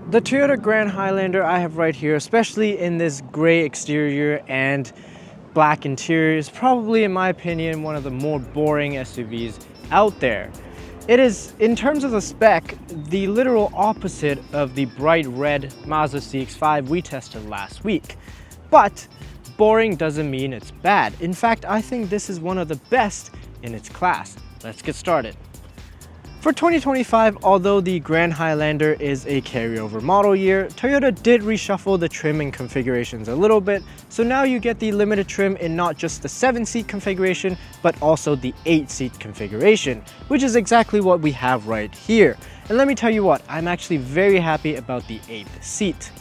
The Toyota Grand Highlander I have right here, especially in this gray exterior and black interior, is probably, in my opinion, one of the more boring SUVs out there. It is, in terms of the spec, the literal opposite of the bright red Mazda CX-90 we tested last week. But boring doesn't mean it's bad. In fact, I think this is one of the best in its class. Let's get started. For 2025, although the Grand Highlander is a carryover model year, Toyota did reshuffle the trim and configurations a little bit, so now you get the limited trim in not just the 7-seat configuration, but also the 8-seat configuration, which is exactly what we have right here. And let me tell you what, I'm actually very happy about the 8th seat.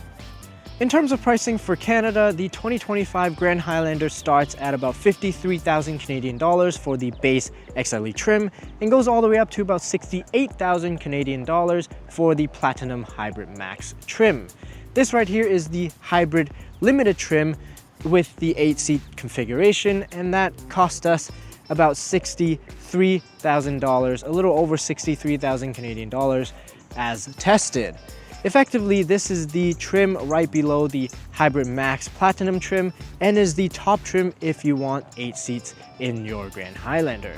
In terms of pricing for Canada, the 2025 Grand Highlander starts at about 53,000 Canadian dollars for the base XLE trim and goes all the way up to about 68,000 Canadian dollars for the Platinum Hybrid Max trim. This right here is the hybrid limited trim with the 8-seat configuration, and that cost us about $63,000, a little over 63,000 Canadian dollars as tested. Effectively, this is the trim right below the Hybrid Max Platinum trim and is the top trim if you want 8 seats in your Grand Highlander.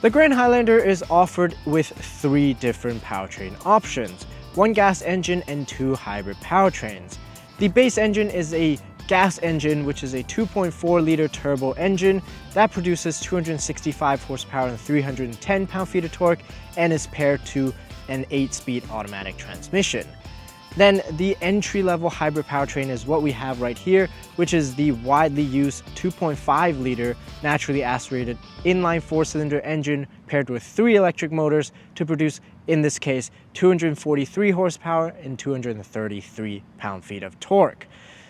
The Grand Highlander is offered with 3 different powertrain options, 1 gas engine and 2 hybrid powertrains. The base engine is a gas engine, which is a 2.4-liter turbo engine that produces 265 horsepower and 310 pound-feet of torque and is paired to an 8-speed automatic transmission. Then the entry-level hybrid powertrain is what we have right here, which is the widely used 2.5-liter naturally aspirated inline 4-cylinder engine paired with 3 electric motors to produce, in this case, 243 horsepower and 233 pound-feet of torque.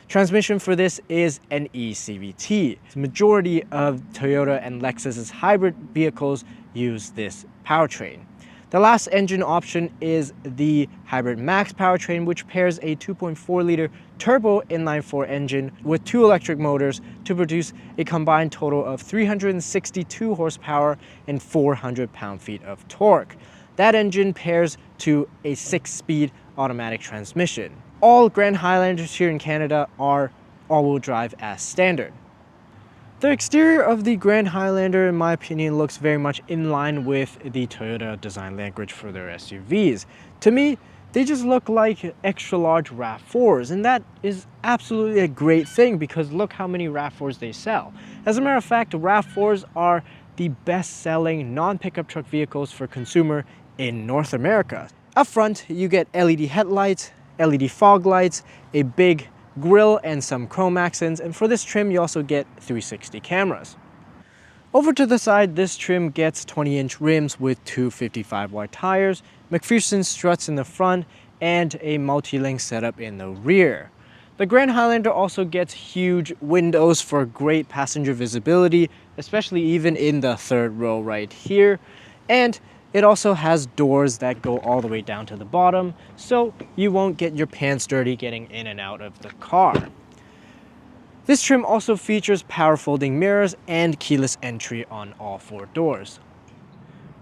Transmission for this is an eCVT. The majority of Toyota and Lexus's hybrid vehicles use this powertrain. The last engine option is the Hybrid Max powertrain, which pairs a 2.4-liter turbo inline-4 engine with 2 electric motors to produce a combined total of 362 horsepower and 400 pound-feet of torque. That engine pairs to a 6-speed automatic transmission. All Grand Highlanders here in Canada are all-wheel drive as standard. The exterior of the Grand Highlander, in my opinion, looks very much in line with the Toyota design language for their SUVs. To me, they just look like extra large RAV4s, and that is absolutely a great thing because look how many RAV4s they sell. As a matter of fact, RAV4s are the best-selling non-pickup truck vehicles for consumer in North America. Up front, you get LED headlights, LED fog lights, a big grille and some chrome accents, and for this trim you also get 360 cameras. Over to the side, this trim gets 20-inch rims with 2 55-wide tires, McPherson struts in the front, and a multi-link setup in the rear. The Grand Highlander also gets huge windows for great passenger visibility, especially even in the 3rd row right here, and it also has doors that go all the way down to the bottom, so you won't get your pants dirty getting in and out of the car. This trim also features power folding mirrors and keyless entry on all 4 doors.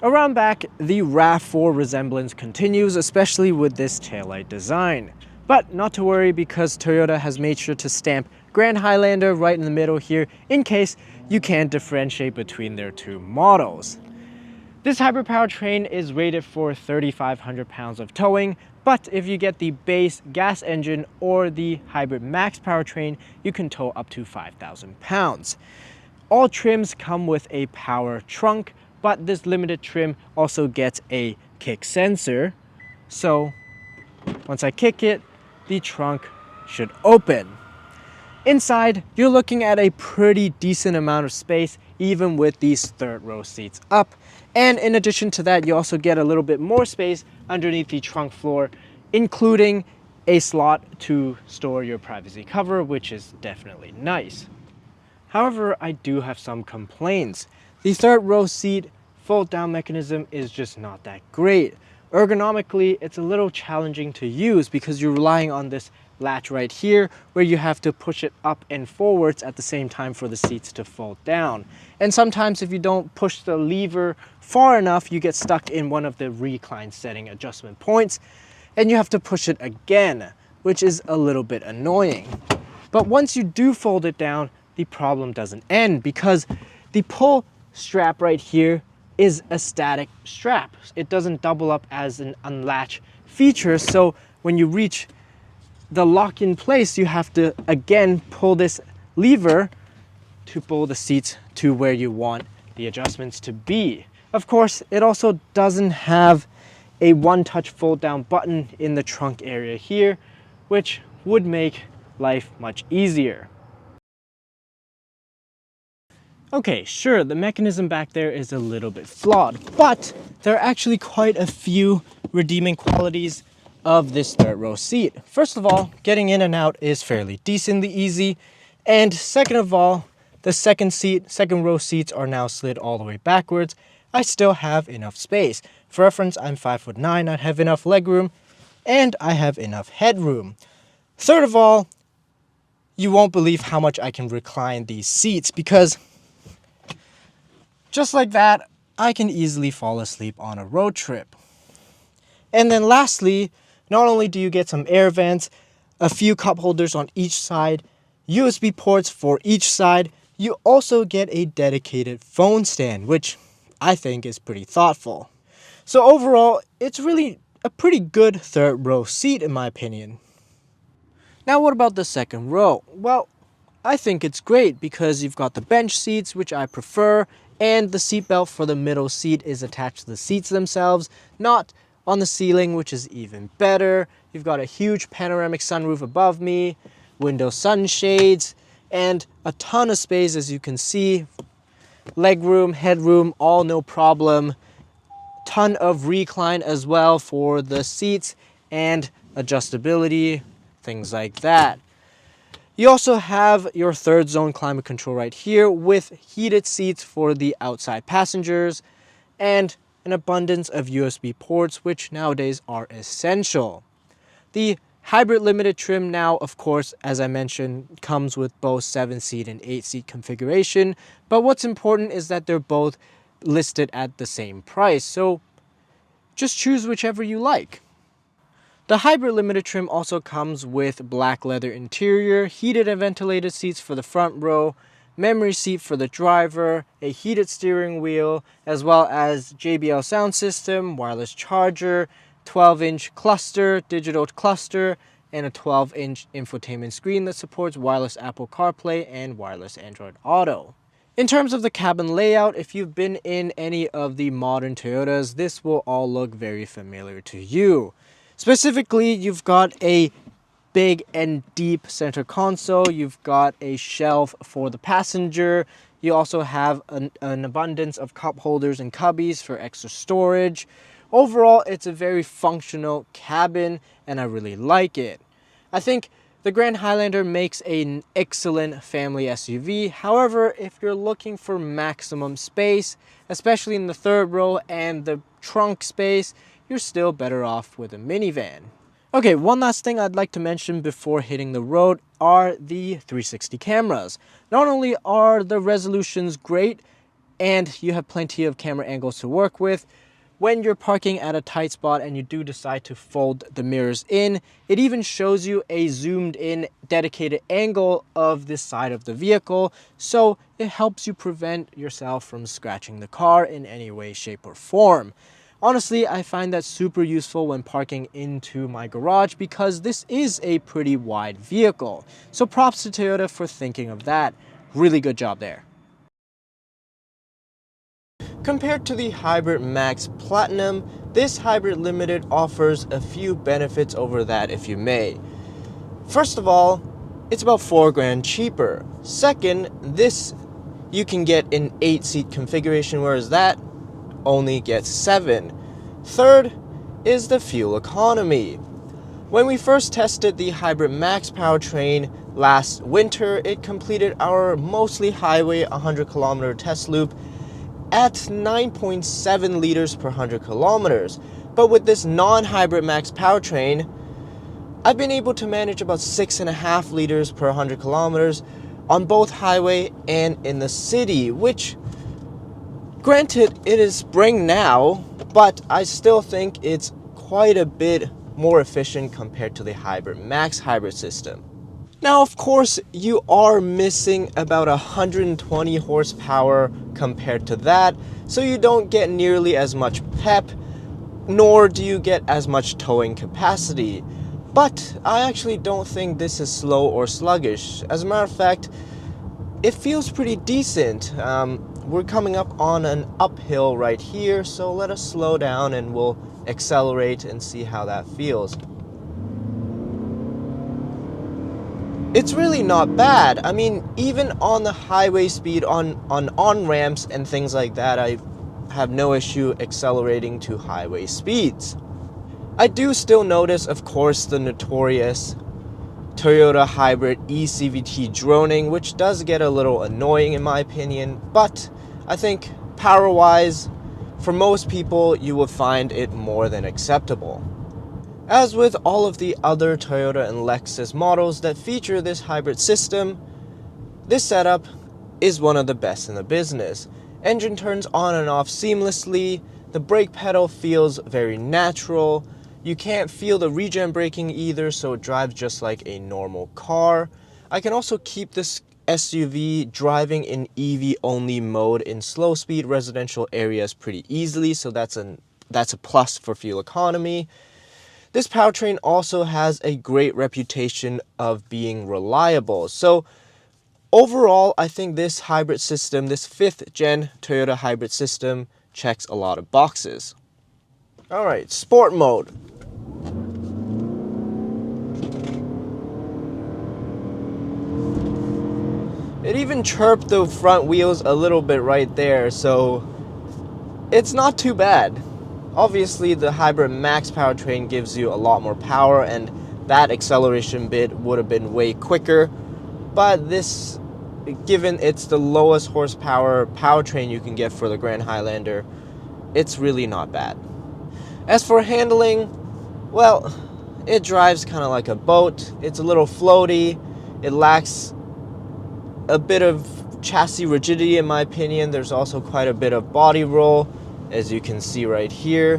Around back, the RAV4 resemblance continues, especially with this taillight design. But not to worry because Toyota has made sure to stamp Grand Highlander right in the middle here in case you can't differentiate between their 2 models. This hybrid powertrain is rated for 3,500 pounds of towing, but if you get the base gas engine or the Hybrid Max powertrain, you can tow up to 5,000 pounds. All trims come with a power trunk, but this limited trim also gets a kick sensor. So once I kick it, the trunk should open. Inside, you're looking at a pretty decent amount of space, even with these 3rd row seats up. And in addition to that, you also get a little bit more space underneath the trunk floor, including a slot to store your privacy cover, which is definitely nice. However, I do have some complaints. The 3rd row seat fold down mechanism is just not that great. Ergonomically, it's a little challenging to use because you're relying on this latch right here where you have to push it up and forwards at the same time for the seats to fold down. And sometimes if you don't push the lever far enough, you get stuck in one of the recline setting adjustment points. and you have to push it again, which is a little bit annoying. But once you do fold it down, the problem doesn't end because the pull strap right here is a static strap. It doesn't double up as an unlatch feature, so when you reach the lock in place, you have to again pull this lever to pull the seats to where you want the adjustments to be. Of course, it also doesn't have a one-touch fold-down button in the trunk area here, which would make life much easier. Okay, sure, the mechanism back there is a little bit flawed, but there are actually quite a few redeeming qualities of this third row seat. First of all, getting in and out is fairly decently easy, and second of all, the second row seats are now slid all the way backwards. I still have enough space. For reference, I'm 5'9", I have enough legroom, and I have enough headroom. Third of all, you won't believe how much I can recline these seats because just like that, I can easily fall asleep on a road trip. And then lastly, not only do you get some air vents, a few cup holders on each side, USB ports for each side, you also get a dedicated phone stand, which I think is pretty thoughtful. So overall, it's really a pretty good third row seat in my opinion. Now what about the second row? Well, I think it's great because you've got the bench seats, which I prefer, and the seatbelt for the middle seat is attached to the seats themselves, not on the ceiling, which is even better. You've got a huge panoramic sunroof above me, window sunshades, and a ton of space as you can see. Legroom, headroom, all no problem. Ton of recline as well for the seats and adjustability, things like that. You also have your third zone climate control right here with heated seats for the outside passengers and an abundance of USB ports, which nowadays are essential. The hybrid limited trim now, of course, as I mentioned, comes with both 7-seat and 8-seat configuration, but what's important is that they're both listed at the same price, so just choose whichever you like. The hybrid limited trim also comes with black leather interior, heated and ventilated seats for the front row, memory seat for the driver, a heated steering wheel, as well as JBL sound system, wireless charger, 12-inch cluster, digital cluster, and a 12-inch infotainment screen that supports wireless Apple CarPlay and wireless Android Auto. In terms of the cabin layout, if you've been in any of the modern Toyotas, this will all look very familiar to you. Specifically, you've got a big and deep center console, you've got a shelf for the passenger, you also have an abundance of cup holders and cubbies for extra storage. Overall, it's a very functional cabin and I really like it. I think the Grand Highlander makes an excellent family SUV. However, if you're looking for maximum space, especially in the third row and the trunk space, you're still better off with a minivan. Okay, one last thing I'd like to mention before hitting the road are the 360 cameras. Not only are the resolutions great and you have plenty of camera angles to work with, when you're parking at a tight spot and you do decide to fold the mirrors in, it even shows you a zoomed in dedicated angle of this side of the vehicle, so it helps you prevent yourself from scratching the car in any way, shape, or form. Honestly, I find that super useful when parking into my garage because this is a pretty wide vehicle. So props to Toyota for thinking of that. Really good job there. Compared to the Hybrid Max Platinum, this Hybrid Limited offers a few benefits over that, if you may. First of all, it's about $4,000 cheaper. Second, this you can get an 8-seat configuration, whereas that only gets 7. Third is the fuel economy. When we first tested the Hybrid Max powertrain last winter, it completed our mostly highway 100-kilometer test loop at 9.7 liters per 100 kilometers. But with this non-Hybrid Max powertrain, I've been able to manage about 6.5 liters per 100 kilometers on both highway and in the city, which, granted, it is spring now, but I still think it's quite a bit more efficient compared to the Hybrid Max hybrid system. Now, of course, you are missing about 120 horsepower compared to that, so you don't get nearly as much pep, nor do you get as much towing capacity. But I actually don't think this is slow or sluggish. As a matter of fact, it feels pretty decent. We're coming up on an uphill right here, so let us slow down and we'll accelerate and see how that feels. It's really not bad. I mean, even on the highway speed, on ramps and things like that, I have no issue accelerating to highway speeds. I do still notice, of course, the notorious Toyota hybrid eCVT droning, which does get a little annoying in my opinion, but I think power-wise, for most people, you will find it more than acceptable. As with all of the other Toyota and Lexus models that feature this hybrid system, this setup is one of the best in the business. Engine turns on and off seamlessly, the brake pedal feels very natural, you can't feel the regen braking either, so it drives just like a normal car. I can also keep this SUV driving in EV only mode in slow speed residential areas pretty easily, so that's a plus for fuel economy. This powertrain also has a great reputation of being reliable. So overall, I think this hybrid system, this 5th gen Toyota hybrid system, checks a lot of boxes. All right, sport mode. It even chirped the front wheels a little bit right there, so it's not too bad. Obviously, the Hybrid Max powertrain gives you a lot more power, and that acceleration bit would have been way quicker. But this, given it's the lowest horsepower powertrain you can get for the Grand Highlander, it's really not bad. As for handling, well, it drives kind of like a boat. It's a little floaty. It lacks a bit of chassis rigidity in my opinion. There's also quite a bit of body roll, as you can see right here.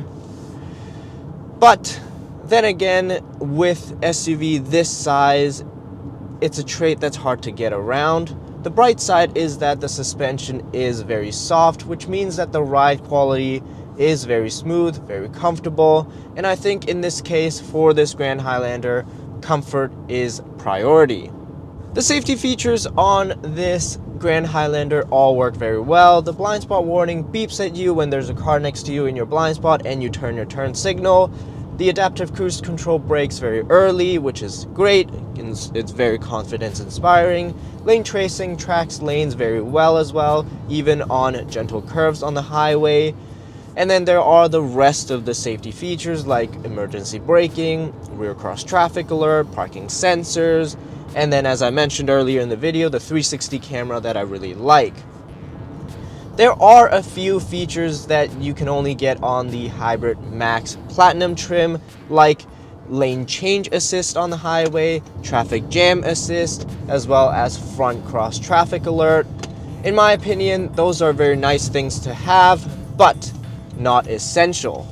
But then again, with SUV this size, it's a trait that's hard to get around. The bright side is that the suspension is very soft, which means that the ride quality is very smooth, very comfortable, and I think in this case, for this Grand Highlander, comfort is priority. The safety features on this Grand Highlander all work very well. The blind spot warning beeps at you when there's a car next to you in your blind spot and you turn your turn signal. The adaptive cruise control brakes very early, which is great. It's very confidence inspiring. Lane tracing tracks lanes very well as well, even on gentle curves on the highway. And then there are the rest of the safety features like emergency braking, rear cross traffic alert, parking sensors, and then, as I mentioned earlier in the video, the 360 camera that I really like. There are a few features that you can only get on the Hybrid Max Platinum trim, like lane change assist on the highway, traffic jam assist, as well as front cross traffic alert. In my opinion, those are very nice things to have, but not essential.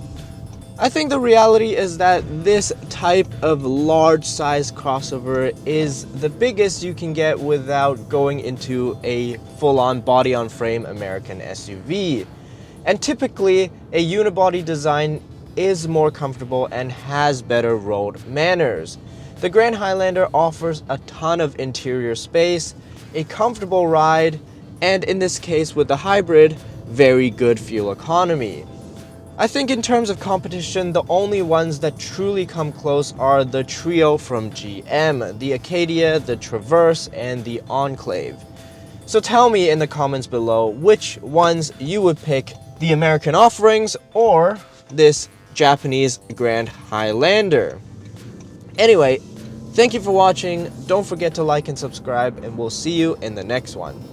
I think the reality is that this type of large size crossover is the biggest you can get without going into a full-on body-on-frame American SUV. And typically, a unibody design is more comfortable and has better road manners. The Grand Highlander offers a ton of interior space, a comfortable ride, and in this case with the hybrid, very good fuel economy. I think in terms of competition, the only ones that truly come close are the trio from GM, the Acadia, the Traverse, and the Enclave. So tell me in the comments below which ones you would pick, the American offerings or this Japanese Grand Highlander. Anyway, thank you for watching. Don't forget to like and subscribe, and we'll see you in the next one.